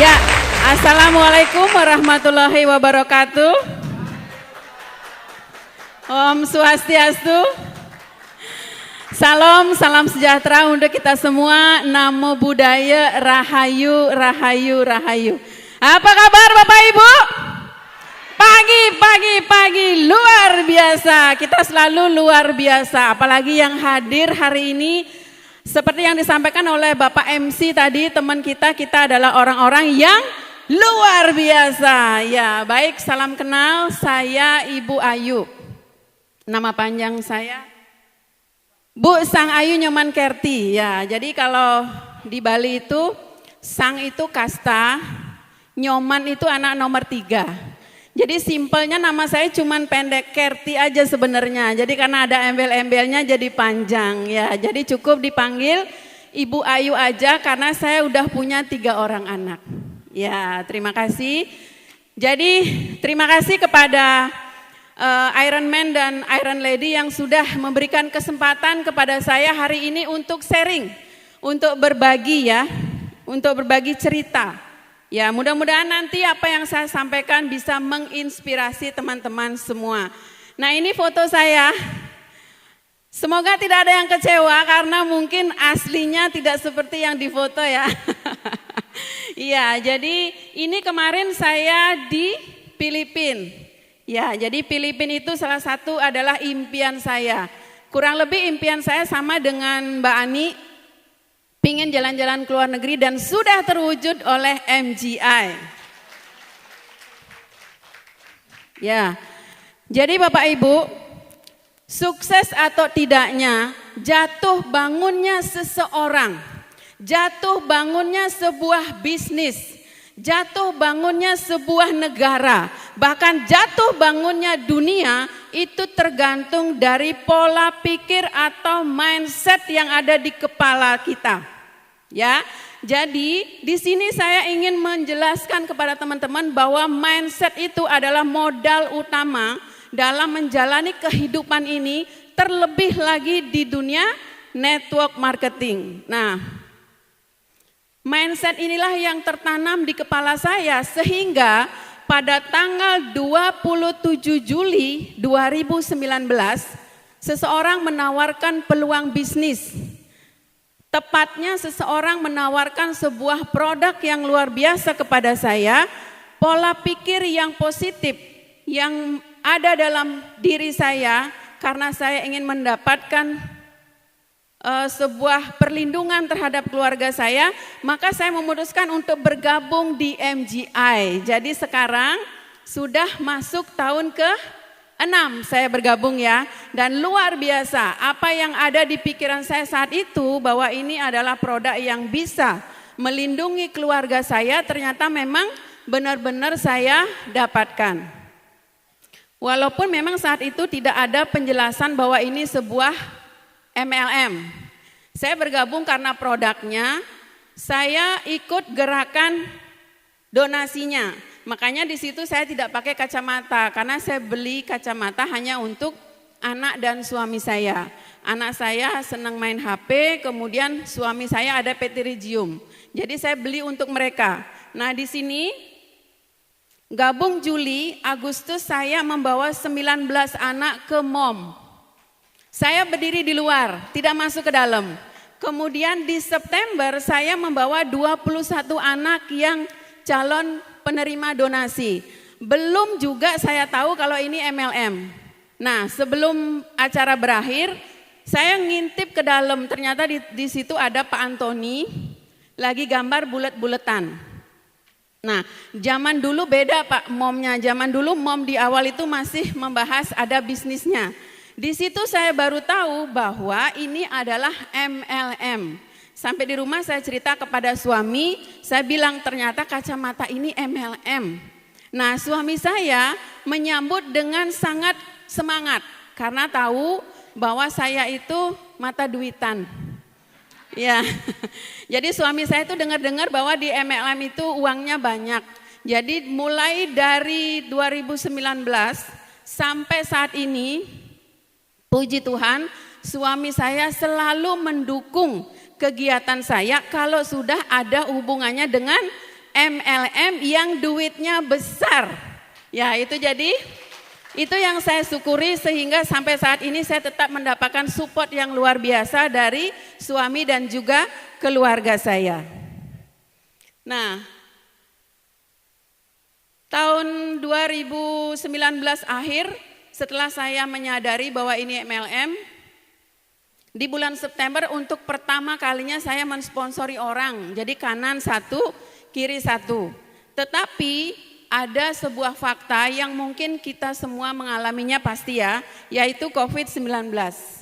Ya, Assalamualaikum warahmatullahi wabarakatuh. Om Swastiastu. Salam sejahtera untuk kita semua. Namo Buddhaya, Rahayu, Rahayu, Rahayu. Apa kabar Bapak Ibu? Pagi luar biasa. Kita selalu luar biasa. Apalagi yang hadir hari ini, seperti yang disampaikan oleh Bapak MC tadi, teman kita adalah orang-orang yang luar biasa. Ya, baik, salam kenal. Saya Ibu Ayu. Nama panjang saya Bu Sang Ayu Nyoman Kerti. Ya, jadi kalau di Bali itu Sang itu kasta, Nyoman itu anak nomor 3. Jadi simpelnya nama saya cuman pendek Kerti aja sebenarnya. Jadi karena ada embel-embelnya jadi panjang ya. Jadi cukup dipanggil Ibu Ayu aja karena saya udah punya 3 orang anak. Ya, terima kasih. Jadi terima kasih kepada Iron Man dan Iron Lady yang sudah memberikan kesempatan kepada saya hari ini untuk sharing, untuk berbagi ya, untuk berbagi cerita. Ya, mudah-mudahan nanti apa yang saya sampaikan bisa menginspirasi teman-teman semua. Nah, ini foto saya. Semoga tidak ada yang kecewa karena mungkin aslinya tidak seperti yang difoto ya. Iya, jadi ini kemarin saya di Filipina. Ya, jadi Filipina itu salah satu adalah impian saya. Kurang lebih impian saya sama dengan Mbak Ani. Pingin jalan-jalan ke luar negeri dan sudah terwujud oleh MGI. Ya, jadi Bapak Ibu, sukses atau tidaknya jatuh bangunnya seseorang, jatuh bangunnya sebuah bisnis, jatuh bangunnya sebuah negara, bahkan jatuh bangunnya dunia itu tergantung dari pola pikir atau mindset yang ada di kepala kita. Ya, jadi di sini saya ingin menjelaskan kepada teman-teman bahwa mindset itu adalah modal utama dalam menjalani kehidupan ini, terlebih lagi di dunia network marketing. Nah, mindset inilah yang tertanam di kepala saya sehingga pada tanggal 27 Juli 2019 seseorang menawarkan peluang bisnis. Tepatnya seseorang menawarkan sebuah produk yang luar biasa kepada saya, pola pikir yang positif yang ada dalam diri saya karena saya ingin mendapatkan sebuah perlindungan terhadap keluarga saya, maka saya memutuskan untuk bergabung di MGI. Jadi sekarang sudah masuk tahun ke-6 saya bergabung ya, dan luar biasa apa yang ada di pikiran saya saat itu bahwa ini adalah produk yang bisa melindungi keluarga saya, ternyata memang benar-benar saya dapatkan. Walaupun memang saat itu tidak ada penjelasan bahwa ini sebuah MLM. Saya bergabung karena produknya, saya ikut gerakan donasinya. Makanya di situ saya tidak pakai kacamata karena saya beli kacamata hanya untuk anak dan suami saya. Anak saya senang main HP, kemudian suami saya ada Pterygium. Jadi saya beli untuk mereka. Nah, di sini gabung Juli, Agustus saya membawa 19 anak ke MOM. Saya berdiri di luar, tidak masuk ke dalam. Kemudian di September saya membawa 21 anak yang calon penerima donasi. Belum juga saya tahu kalau ini MLM. Nah, sebelum acara berakhir, saya ngintip ke dalam. Ternyata di situ ada Pak Antoni lagi gambar bulet-buletan. Nah, zaman dulu beda Pak momnya. Zaman dulu mom di awal itu masih membahas ada bisnisnya. Di situ saya baru tahu bahwa ini adalah MLM. Sampai di rumah saya cerita kepada suami, saya bilang ternyata kacamata ini MLM. Nah, suami saya menyambut dengan sangat semangat karena tahu bahwa saya itu mata duitan. Ya, jadi suami saya itu dengar-dengar bahwa di MLM itu uangnya banyak. Jadi mulai dari 2019 sampai saat ini, puji Tuhan, suami saya selalu mendukung kegiatan saya kalau sudah ada hubungannya dengan MLM yang duitnya besar. Ya, itu jadi itu yang saya syukuri sehingga sampai saat ini saya tetap mendapatkan support yang luar biasa dari suami dan juga keluarga saya. Nah, tahun 2019 akhir setelah saya menyadari bahwa ini MLM, di bulan September untuk pertama kalinya saya mensponsori orang. Jadi kanan satu, kiri satu. Tetapi ada sebuah fakta yang mungkin kita semua mengalaminya pasti ya, yaitu COVID-19.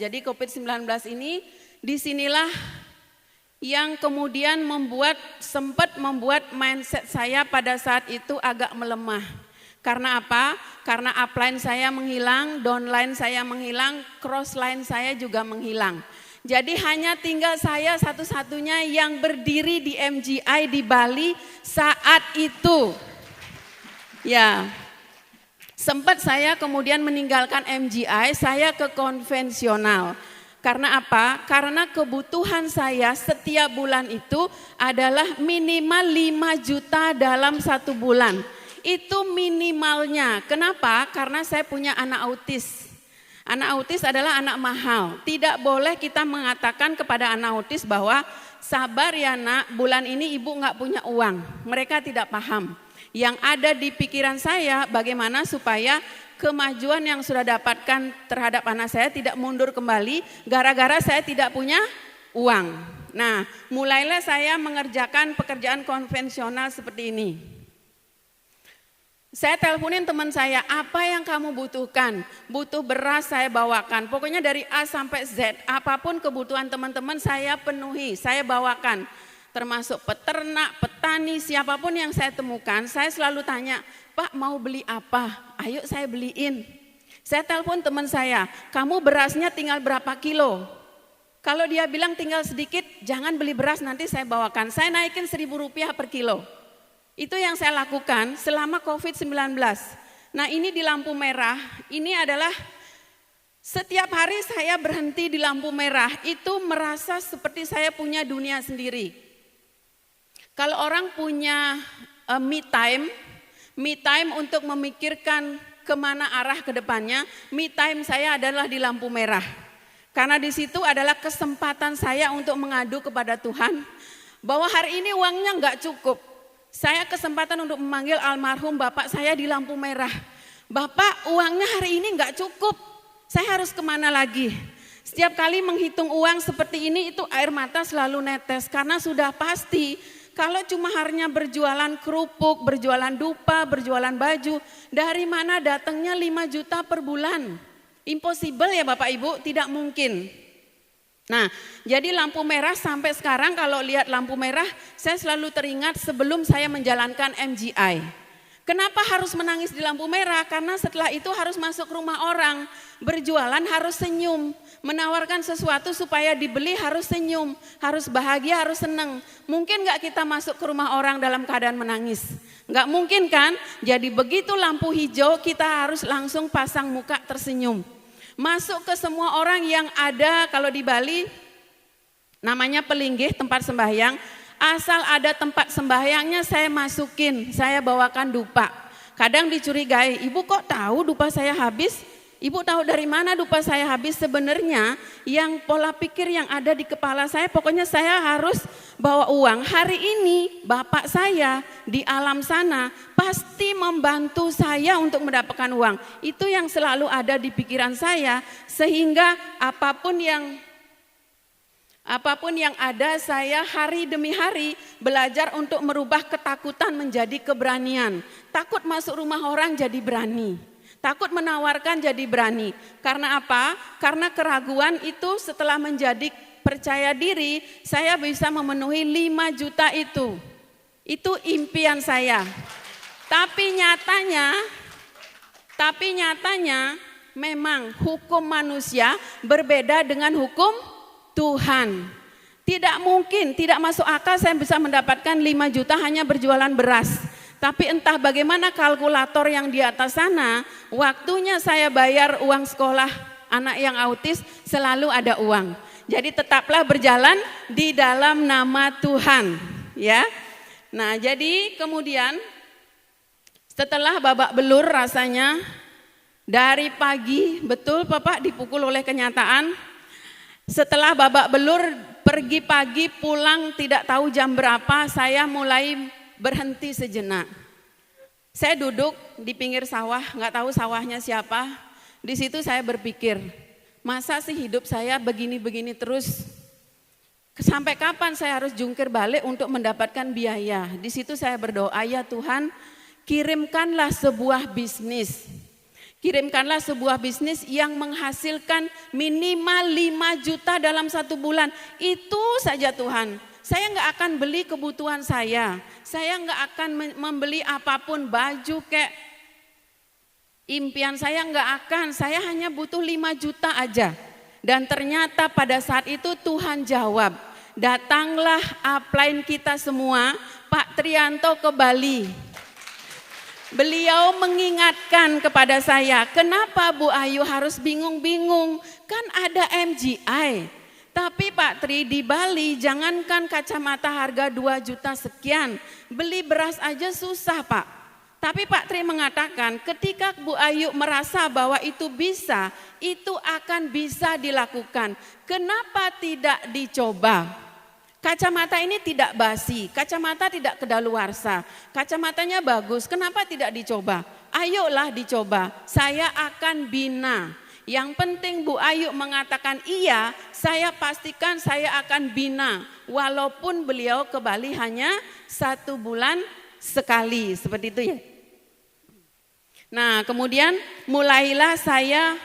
Jadi COVID-19 ini disinilah yang kemudian sempat membuat mindset saya pada saat itu agak melemah. Karena apa? Karena upline saya menghilang, downline saya menghilang, crossline saya juga menghilang. Jadi hanya tinggal saya satu-satunya yang berdiri di MGI di Bali saat itu. Ya, sempat saya kemudian meninggalkan MGI, saya ke konvensional. Karena apa? Karena kebutuhan saya setiap bulan itu adalah minimal 5 juta dalam 1 bulan. Itu minimalnya. Kenapa? Karena saya punya anak autis. Anak autis adalah anak mahal. Tidak boleh kita mengatakan kepada anak autis bahwa sabar ya nak, bulan ini ibu nggak punya uang. Mereka tidak paham. Yang ada di pikiran saya bagaimana supaya kemajuan yang sudah dapatkan terhadap anak saya tidak mundur kembali gara-gara saya tidak punya uang. Nah, mulailah saya mengerjakan pekerjaan konvensional seperti ini. Saya teleponin teman saya, apa yang kamu butuhkan? Butuh beras saya bawakan, pokoknya dari A sampai Z, apapun kebutuhan teman-teman saya penuhi, saya bawakan. Termasuk peternak, petani, siapapun yang saya temukan, saya selalu tanya, Pak mau beli apa? Ayo saya beliin. Saya telepon teman saya, kamu berasnya tinggal berapa kilo? Kalau dia bilang tinggal sedikit, jangan beli beras nanti saya bawakan. Saya naikin Rp1.000 per kilo. Itu yang saya lakukan selama COVID-19. Nah ini di lampu merah, ini adalah setiap hari saya berhenti di lampu merah, itu merasa seperti saya punya dunia sendiri. Kalau orang punya me time untuk memikirkan kemana arah ke depannya, me time saya adalah di lampu merah. Karena di situ adalah kesempatan saya untuk mengadu kepada Tuhan bahwa hari ini uangnya enggak cukup. Saya kesempatan untuk memanggil almarhum bapak saya di lampu merah. Bapak, uangnya hari ini enggak cukup. Saya harus kemana lagi? Setiap kali menghitung uang seperti ini itu air mata selalu netes karena sudah pasti kalau cuma hanya berjualan kerupuk, berjualan dupa, berjualan baju, dari mana datangnya 5 juta per bulan? Impossible ya Bapak Ibu, tidak mungkin. Nah, jadi lampu merah sampai sekarang kalau lihat lampu merah, saya selalu teringat sebelum saya menjalankan MGI. Kenapa harus menangis di lampu merah? Karena setelah itu harus masuk rumah orang, berjualan harus senyum, menawarkan sesuatu supaya dibeli harus senyum, harus bahagia, harus senang. Mungkin gak kita masuk ke rumah orang dalam keadaan menangis? Gak mungkin kan? Jadi begitu lampu hijau kita harus langsung pasang muka tersenyum. Masuk ke semua orang yang ada, kalau di Bali namanya pelinggih, tempat sembahyang. Asal ada tempat sembahyangnya saya masukin, saya bawakan dupa. Kadang dicurigai, ibu kok tahu dupa saya habis? Ibu tahu dari mana dupa saya habis? Sebenarnya yang pola pikir yang ada di kepala saya, pokoknya saya harus bawa uang. Hari ini bapak saya di alam sana pasti membantu saya untuk mendapatkan uang. Itu yang selalu ada di pikiran saya, sehingga apapun yang ada, saya hari demi hari belajar untuk merubah ketakutan menjadi keberanian. Takut masuk rumah orang jadi berani. Takut menawarkan jadi berani. Karena apa? Karena keraguan itu setelah menjadi percaya diri, saya bisa memenuhi 5 juta itu. Itu impian saya. Tapi nyatanya memang hukum manusia berbeda dengan hukum Tuhan. Tidak mungkin, tidak masuk akal saya bisa mendapatkan 5 juta hanya berjualan beras. Tapi entah bagaimana kalkulator yang di atas sana, waktunya saya bayar uang sekolah anak yang autis selalu ada uang. Jadi tetaplah berjalan di dalam nama Tuhan, ya. Nah, jadi kemudian setelah babak belur rasanya dari pagi, betul Bapak dipukul oleh kenyataan. Setelah babak belur, pergi pagi, pulang tidak tahu jam berapa, saya mulai berhenti sejenak. Saya duduk di pinggir sawah, nggak tahu sawahnya siapa. Di situ saya berpikir, masa sih hidup saya begini-begini terus? Sampai kapan saya harus jungkir balik untuk mendapatkan biaya? Di situ saya berdoa, ya Tuhan, kirimkanlah sebuah bisnis. Kirimkanlah sebuah bisnis yang menghasilkan minimal 5 juta dalam 1 bulan. Itu saja Tuhan. Saya nggak akan beli kebutuhan saya nggak akan membeli apapun, baju kayak impian saya nggak akan, saya hanya butuh 5 juta aja. Dan ternyata pada saat itu Tuhan jawab, datanglah upline kita semua, Pak Trianto ke Bali. Beliau mengingatkan kepada saya, kenapa Bu Ayu harus bingung-bingung, kan ada MGI. Tapi Pak Tri di Bali jangankan kacamata harga 2 juta sekian, beli beras aja susah Pak. Tapi Pak Tri mengatakan ketika Bu Ayu merasa bahwa itu bisa, itu akan bisa dilakukan. Kenapa tidak dicoba? Kacamata ini tidak basi, kacamata tidak kedaluarsa, kacamatanya bagus, kenapa tidak dicoba? Ayolah dicoba, saya akan bina. Yang penting Bu Ayu mengatakan iya, saya pastikan saya akan bina. Walaupun beliau ke Bali hanya 1 bulan sekali, seperti itu ya. Nah kemudian mulailah saya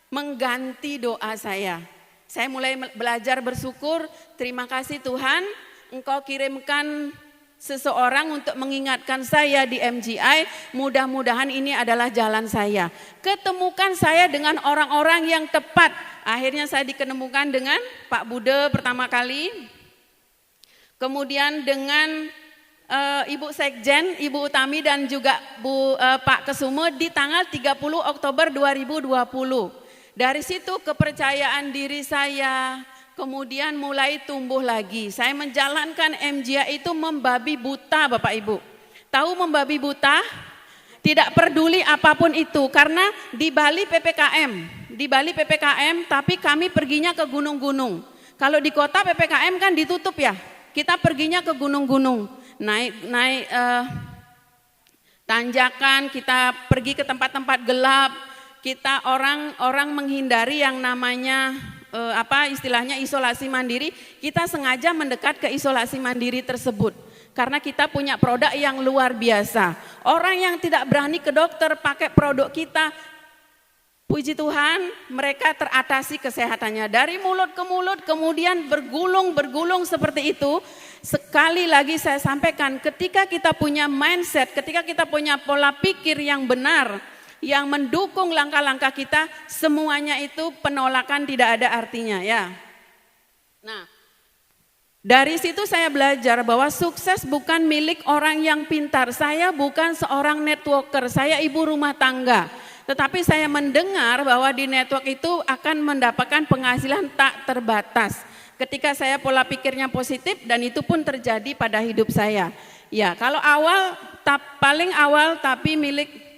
mengganti doa saya. Saya mulai belajar bersyukur, terima kasih Tuhan, Engkau kirimkan seseorang untuk mengingatkan saya di MGI, mudah-mudahan ini adalah jalan saya. Ketemukan saya dengan orang-orang yang tepat. Akhirnya saya diketemukan dengan Pak Bude pertama kali, kemudian dengan Ibu Sekjen, Ibu Utami dan juga Pak Kesumo di tanggal 30 Oktober 2020. Dari situ kepercayaan diri saya kemudian mulai tumbuh lagi. Saya menjalankan MGI itu membabi buta Bapak Ibu. Tahu membabi buta? Tidak peduli apapun itu karena di Bali PPKM, tapi kami perginya ke gunung-gunung. Kalau di kota PPKM kan ditutup ya. Kita perginya ke gunung-gunung. Naik tanjakan, kita pergi ke tempat-tempat gelap. Kita orang menghindari yang namanya istilahnya isolasi mandiri, kita sengaja mendekat ke isolasi mandiri tersebut karena kita punya produk yang luar biasa. Orang yang tidak berani ke dokter pakai produk kita, puji Tuhan mereka teratasi kesehatannya dari mulut ke mulut, kemudian bergulung seperti itu. Sekali lagi saya sampaikan, ketika kita punya mindset, ketika kita punya pola pikir yang benar, yang mendukung langkah-langkah kita, semuanya itu penolakan tidak ada artinya ya. Nah, dari situ saya belajar bahwa sukses bukan milik orang yang pintar. Saya bukan seorang networker, saya ibu rumah tangga. Tetapi saya mendengar bahwa di network itu akan mendapatkan penghasilan tak terbatas. Ketika saya pola pikirnya positif dan itu pun terjadi pada hidup saya. Ya, kalau paling awal tapi milik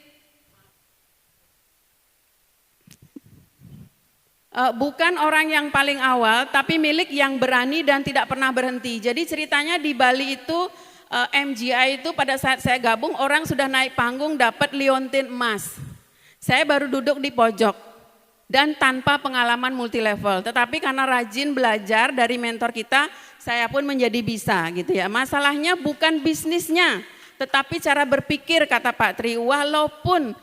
bukan orang yang paling awal, tapi milik yang berani dan tidak pernah berhenti. Jadi ceritanya di Bali itu MGI itu pada saat saya gabung orang sudah naik panggung dapat liontin emas. Saya baru duduk di pojok dan tanpa pengalaman multi level. Tetapi karena rajin belajar dari mentor kita, saya pun menjadi bisa gitu ya. Masalahnya bukan bisnisnya, tetapi cara berpikir kata Pak Tri. Walaupun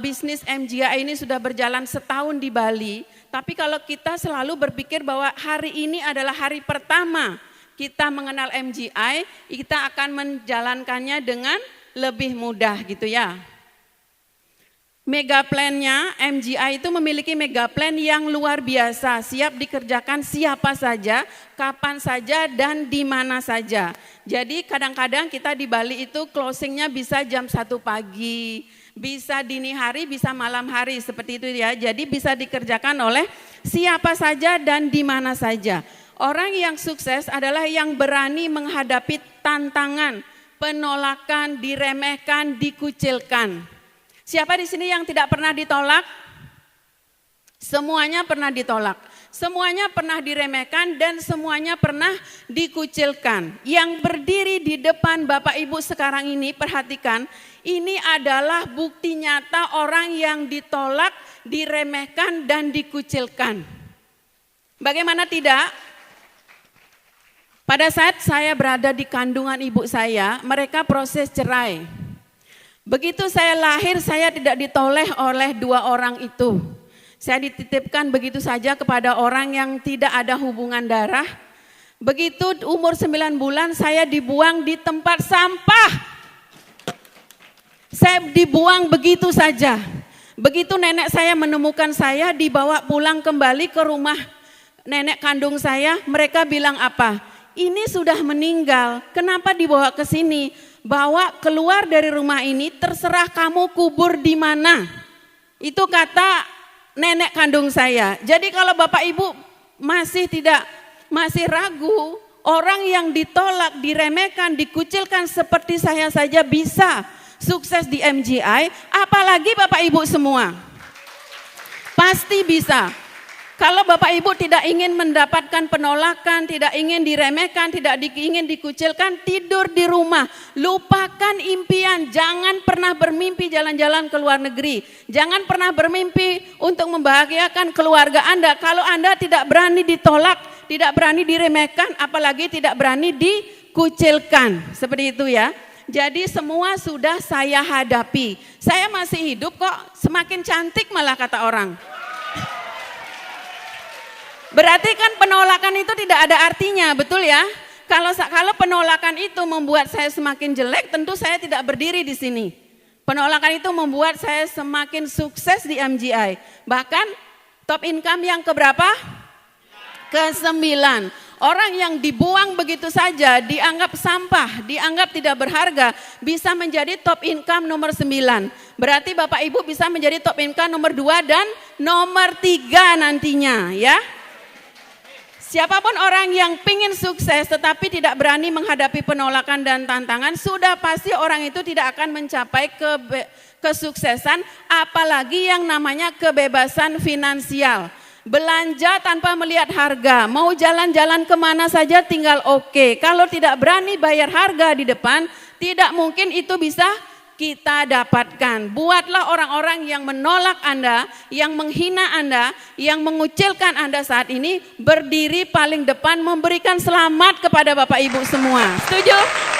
bisnis MGI ini sudah berjalan setahun di Bali, tapi kalau kita selalu berpikir bahwa hari ini adalah hari pertama kita mengenal MGI, kita akan menjalankannya dengan lebih mudah gitu ya. Mega plan-nya MGI itu memiliki mega plan yang luar biasa, siap dikerjakan siapa saja, kapan saja dan di mana saja. Jadi kadang-kadang kita di Bali itu closingnya bisa jam 1 pagi, bisa dini hari, bisa malam hari seperti itu ya. Jadi bisa dikerjakan oleh siapa saja dan di mana saja. Orang yang sukses adalah yang berani menghadapi tantangan, penolakan, diremehkan, dikucilkan. Siapa di sini yang tidak pernah ditolak? Semuanya pernah ditolak. Semuanya pernah diremehkan dan semuanya pernah dikucilkan. Yang berdiri di depan Bapak Ibu sekarang ini, perhatikan, ini adalah bukti nyata orang yang ditolak, diremehkan dan dikucilkan. Bagaimana tidak? Pada saat saya berada di kandungan ibu saya, mereka proses cerai. Begitu saya lahir, saya tidak ditoleh oleh dua orang itu. Saya dititipkan begitu saja kepada orang yang tidak ada hubungan darah. Begitu umur 9 bulan, saya dibuang di tempat sampah. Saya dibuang begitu saja. Begitu nenek saya menemukan saya, dibawa pulang kembali ke rumah nenek kandung saya. Mereka bilang apa? Ini sudah meninggal, kenapa dibawa ke sini? Bawa keluar dari rumah ini, terserah kamu kubur di mana. Itu kata nenek kandung saya. Jadi kalau Bapak Ibu masih ragu, orang yang ditolak, diremehkan, dikucilkan seperti saya saja bisa sukses di MGI, apalagi Bapak Ibu semua. Pasti bisa. Kalau Bapak Ibu tidak ingin mendapatkan penolakan, tidak ingin diremehkan, tidak ingin dikucilkan, tidur di rumah. Lupakan impian, jangan pernah bermimpi jalan-jalan ke luar negeri. Jangan pernah bermimpi untuk membahagiakan keluarga Anda. Kalau Anda tidak berani ditolak, tidak berani diremehkan, apalagi tidak berani dikucilkan. Seperti itu ya. Jadi semua sudah saya hadapi. Saya masih hidup kok, semakin cantik malah kata orang. Berarti kan penolakan itu tidak ada artinya, betul ya? Kalau penolakan itu membuat saya semakin jelek, tentu saya tidak berdiri di sini. Penolakan itu membuat saya semakin sukses di MGI. Bahkan top income yang keberapa? Ke-9. Orang yang dibuang begitu saja, dianggap sampah, dianggap tidak berharga, bisa menjadi top income nomor 9. Berarti Bapak Ibu bisa menjadi top income nomor 2 dan nomor 3 nantinya ya. Siapapun orang yang pingin sukses tetapi tidak berani menghadapi penolakan dan tantangan, sudah pasti orang itu tidak akan mencapai kesuksesan, apalagi yang namanya kebebasan finansial. Belanja tanpa melihat harga, mau jalan-jalan kemana saja tinggal oke. Kalau tidak berani bayar harga di depan, tidak mungkin itu bisa kita dapatkan. Buatlah orang-orang yang menolak Anda, yang menghina Anda, yang mengucilkan Anda saat ini, berdiri paling depan memberikan selamat kepada Bapak Ibu semua. Setuju?